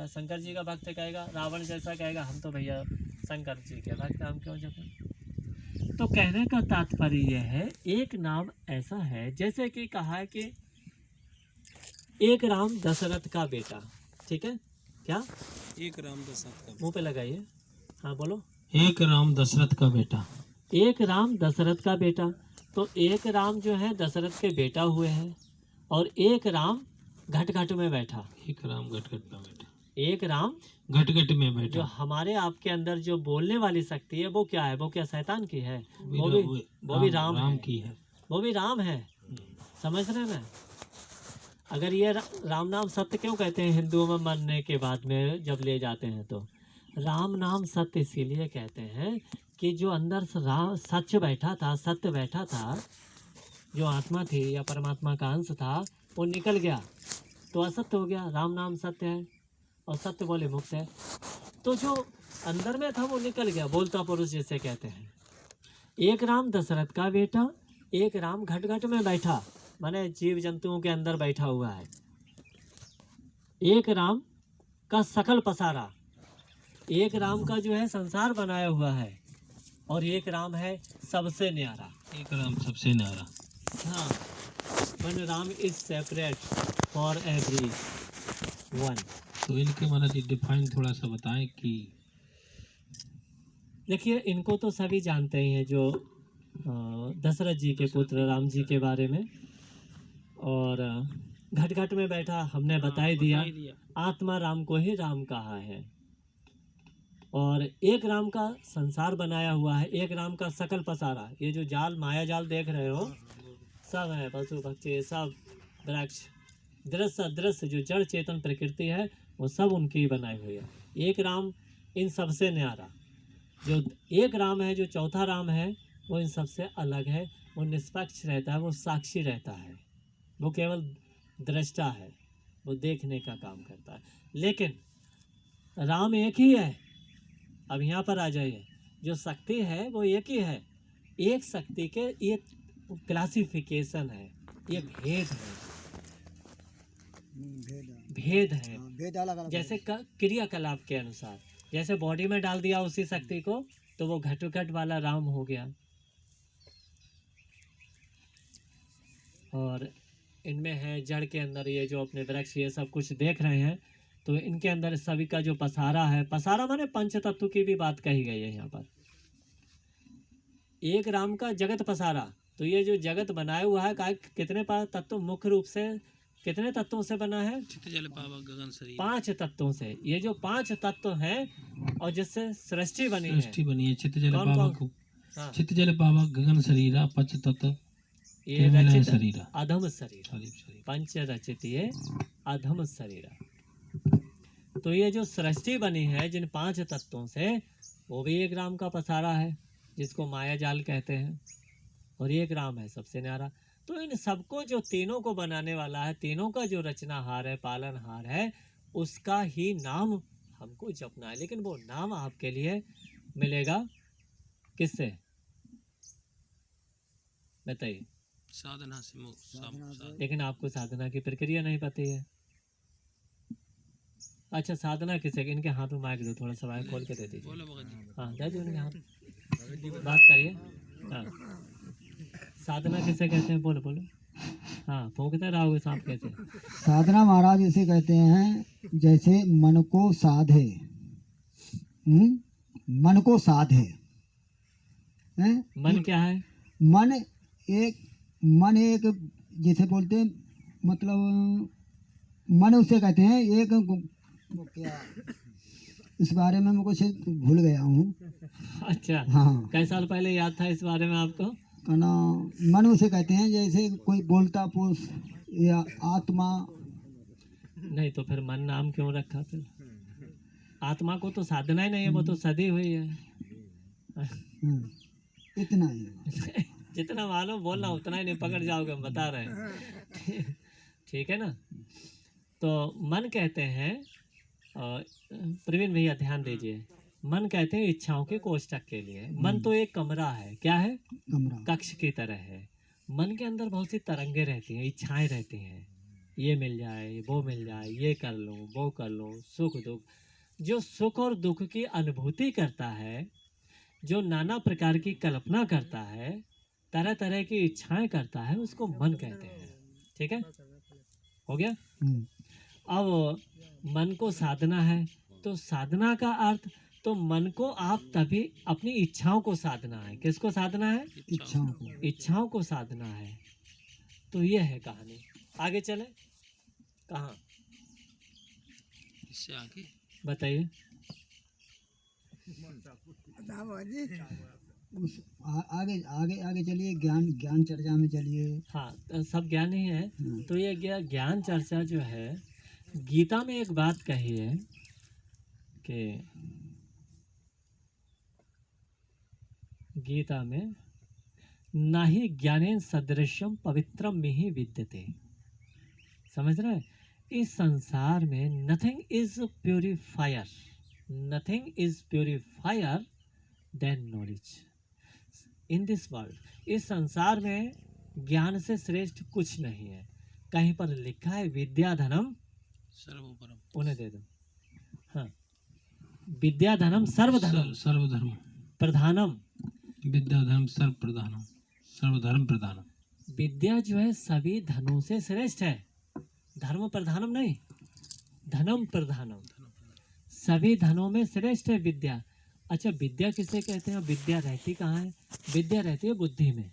शंकर जी का भक्त कहेगा, रावण जैसा कहेगा हम तो भैया शंकर जी के भक्त, हम क्यों जपें। तो कहने का तात्पर्य यह है, एक नाम ऐसा है जैसे कि कहा है कि एक राम दशरथ का बेटा, ठीक है क्या, एक राम दशरथ का मुंह पे लगाइए, हाँ बोलो, एक राम दशरथ का बेटा। एक राम दशरथ का बेटा। तो एक राम जो है दशरथ के बेटा हुए हैं, और एक राम घट घट में बैठा, एक राम घट घट में बैठा, एक राम घट घट में जो बैठा। हमारे आपके अंदर जो बोलने वाली शक्ति है वो क्या है, वो क्या शैतान की है, वो भी राम है, की है। वो भी राम है, समझ रहे हैं ना। अगर ये राम नाम सत्य क्यों कहते हैं हिंदुओं में मरने के बाद में जब ले जाते हैं, तो राम नाम सत्य इसीलिए कहते हैं कि जो अंदर से सच बैठा था, सत्य बैठा था, जो आत्मा थी या परमात्मा का अंश था, वो निकल गया तो असत्य हो गया। राम नाम सत्य है और सत्य बोले मुक्त है। तो जो अंदर में था वो निकल गया, बोलता पुरुष जिसे कहते हैं। एक राम दशरथ का बेटा, एक राम घट घट में बैठा, माने जीव जंतुओं के अंदर बैठा हुआ है। एक राम का सकल पसारा, एक राम का जो है संसार बनाया हुआ है, और एक राम है सबसे न्यारा। एक राम सबसे न्यारा। हाँ, one Ram is separate for every one. तो इनके महाराज जी डिफाइन थोड़ा सा बताएं कि देखिए इनको तो सभी जानते ही हैं, जो दशरथ जी के पुत्र राम जी के बारे में, और घट घट में बैठा हमने बता ही दिया। आत्मा राम को ही राम कहा है, और एक राम का संसार बनाया हुआ है, एक राम का सकल पसारा। ये जो जाल माया जाल देख रहे हो सब है, पशु पक्षी सब, वृक्ष, दृश्य अदृश्य जो जड़ चेतन प्रकृति है वो सब उनकी ही बनाई हुई है। एक राम इन सबसे न्यारा। जो एक राम है, जो चौथा राम है, वो इन सबसे अलग है, वो निष्पक्ष रहता है, वो साक्षी रहता है, वो केवल दृष्टा है, वो देखने का काम करता है। लेकिन राम एक ही है। अब यहाँ पर आ जाइए, जो शक्ति है वो एक ही है। एक शक्ति के ये क्लासिफिकेशन है, ये भेद है, भेद है, भेद अलग अलग जैसे क्रियाकलाप के अनुसार, जैसे बॉडी में डाल दिया उसी शक्ति को तो वो घट घट वाला राम हो गया। और इनमें है जड़ के अंदर ये जो अपने वृक्ष ये सब कुछ देख रहे हैं, तो इनके अंदर सभी का जो पसारा है, पसारा माने पंच तत्व की भी बात कही गई है यहाँ पर। एक राम का जगत पसारा, तो ये जो जगत बनाया हुआ है कितने तत्व, मुख्य रूप से कितने तत्वों से बना है, चित्त जल पावक गगन शरीर, 5 तत्वों से। ये जो 5 तत्व हैं और जिससे सृष्टि बनी है, सृष्टि बनी है, चित्त जल कौन पावक, कौन? हाँ, चित्त जल पावक गगन शरीरा पंच तत्व, ये रचित शरीरा, अधम शरीर, पंच रचित ये अधम शरीर। तो ये जो सृष्टि बनी है जिन 5 तत्वों से, वो भी एक राम का पसारा है, जिसको माया जाल कहते हैं, और एक राम है सबसे न्यारा। तो इन सबको जो तीनों को बनाने वाला है, तीनों का जो रचनाहार है, पालनहार है, उसका ही नाम हमको जपना है। लेकिन वो नाम आपके लिए मिलेगा किससे, बताइए। साधना से। लेकिन आपको साधना की प्रक्रिया नहीं पता है। अच्छा, साधना किसे, इनके हाथ में माइक दो, थोड़ा सा माइक खोल के दे दीजिए। हाँ दे दो इनके हाथ, बात करिए। हाँ, साधना किसे कहते हैं, बोलो बोलो। हाँ, फूंकते रहोगे सांप कैसे। साधना महाराज इसे कहते हैं, जैसे मन को साधे, मन को साधे, मन क्या है, मन एक जैसे बोलते हैं, मतलब मन उसे कहते हैं एक, वो क्या, इस बारे में मैं कुछ भूल गया हूँ। अच्छा, हाँ, कई साल पहले याद था इस बारे में आपको। ना, मन उसे कहते हैं जैसे कोई बोलता पुरुष या आत्मा। नहीं तो फिर मन नाम क्यों रखा फिर, आत्मा को तो साधना ही नहीं है, वो तो सदी हुई है। इतना ही जितना मालूम बोलना उतना ही, नहीं पकड़ जाओगे, हम बता रहे हैं। ठीक है ना। तो मन कहते हैं, प्रवीण भैया ध्यान दीजिए, मन कहते हैं इच्छाओं के कोष्टक के लिए। मन तो एक कमरा है, क्या है, कमरा, कक्ष की तरह है। मन के अंदर बहुत सी तरंगे रहती हैं, इच्छाएं रहती हैं, ये मिल जाए, वो मिल जाए, ये कर लूँ, वो कर लूँ, सुख दुख। जो सुख और दुख की अनुभूति करता है, जो नाना प्रकार की कल्पना करता है, तरह तरह की इच्छाएं करता है, उसको मन कहते हैं। ठीक है, हो गया। अब मन को साधना है, तो साधना का अर्थ, तो मन को आप तभी अपनी इच्छाओं को साधना है। किसको साधना है? इच्छाओं को। इच्छाओं को साधना है। तो ये है कहानी। आगे चले, कहाँ इससे आगे बताइए। आगे आगे आगे चलिए, ज्ञान ज्ञान चर्चा में चलिए। हाँ, तो सब ज्ञान ही है। तो ये ज्ञान चर्चा जो है, गीता में एक बात कही है कि गीता में ना ही ज्ञानेन सदृशम पवित्रम में ही विद्यते। समझ रहे हैं? इस संसार में nothing is purifier, nothing is purifier than knowledge in this world. इस संसार में ज्ञान से श्रेष्ठ कुछ नहीं है। कहीं पर लिखा है विद्या धनम, सर्वपरम, उन्हें दे दो। हाँ, विद्या धनम सर्वधनम सर्वधर्म प्रधानम। विद्या धर्म सर्व प्रधानम, सर्वधर्म प्रधानम। विद्या जो है सभी धनों से श्रेष्ठ है। धर्म प्रधानम नहीं, धनम प्रधानम। सभी धनों में श्रेष्ठ है विद्या। अच्छा, विद्या किसे कहते हैं? विद्या रहती कहाँ है? विद्या रहती है बुद्धि में।